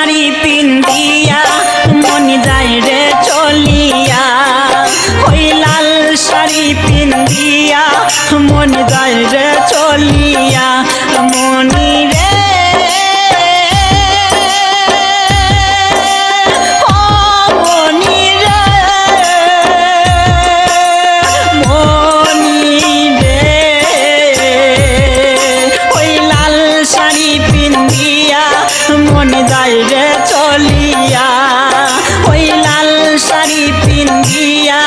শাড়ি পিন্দিয়া মন যায় রে চলিয়া, ওই লাল শাড়ি পিন্দিয়া মন যায় রে চলিয়া। মনি রে মন যায় রে চলিয়া, ওই লাল শাড়ি পিন্দিয়া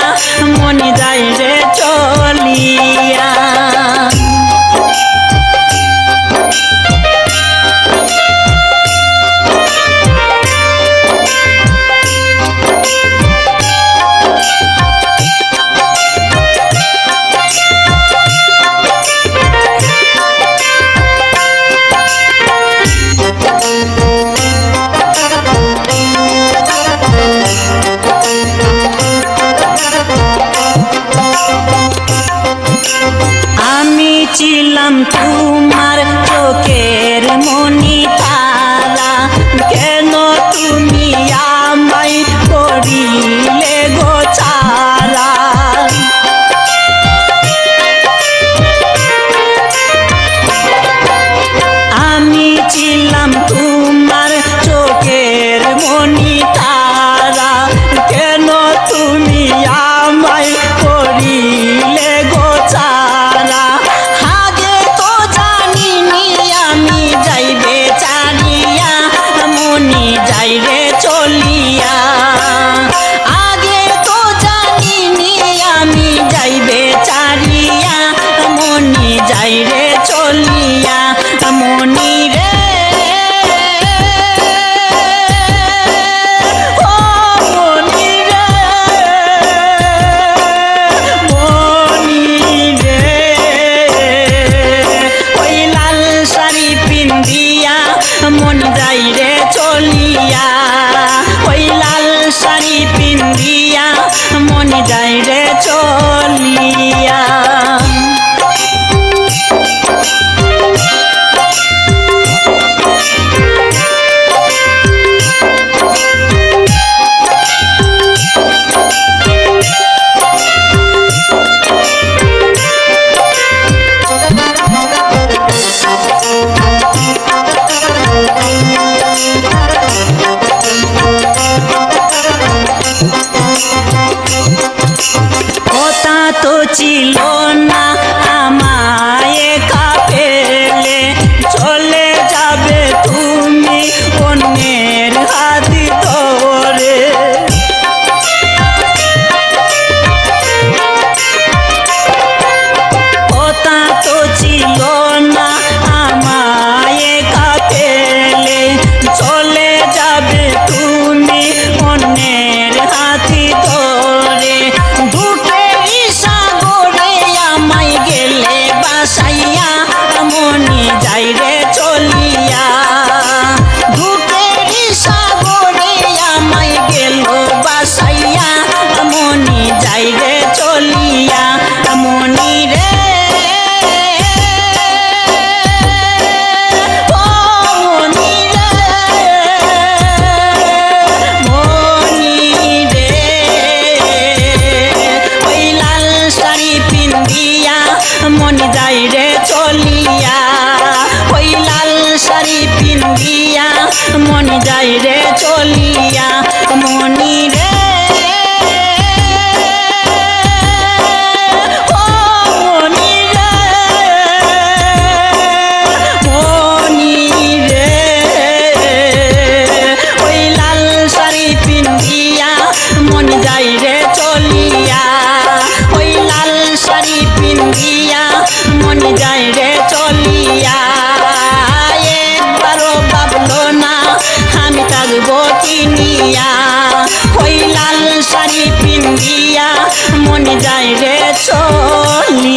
মন যায় রে চলিয়া। আমি ছিলাম তোমার চোখের মনি তারা, কেন তুমি আমায় করিলে গো ছাড়া। আমি ছিলাম তোমার চোখের মনি তারা, কেন তুমি আমায় করিলে গো ছাড়া। আগে তো জানিনি আমি যাইবে ছাড়িয়া মনি যাই রে চলিয়া, আগে তো জানিনি আমি যাইবে ছাড়িয়া মনি যাই রে চলিয়া। মনি রে মন যায় রে চলিয়া, ওই লাল শাড়ি পিন্দিয়া মন যায় রে চলিয়া। কথা তো ছিল না আমায় একা ফেলে, চলে যাবে তুমি অন্যের হাত ধরে। কথা তো ছিল না আমায় একা ফেলে, চলে যাবে তুমি অন্যের হাত ধরে। বাসাইয়া মনি যাই রে চলিয়া, ধূপের সাগরে আমায় গেল বাসাইয়া মনি যাই রে চলিয়া। মনি রে মন যায় রে চলিয়া, ওই লাল শাড়ি পিন্দিয়া মন যায় রে চলিয়া। মনি রে মন যায় রে চলিয়া, ওই লাল শাড়ি পিন্দিয়া মন যায় রে চলিয়া। একবারও ভাবলো না আমি থাকবো কিনিয়া, ওই লাল শাড়ি পিন্দিয়া মন যায় রে চলিয়া।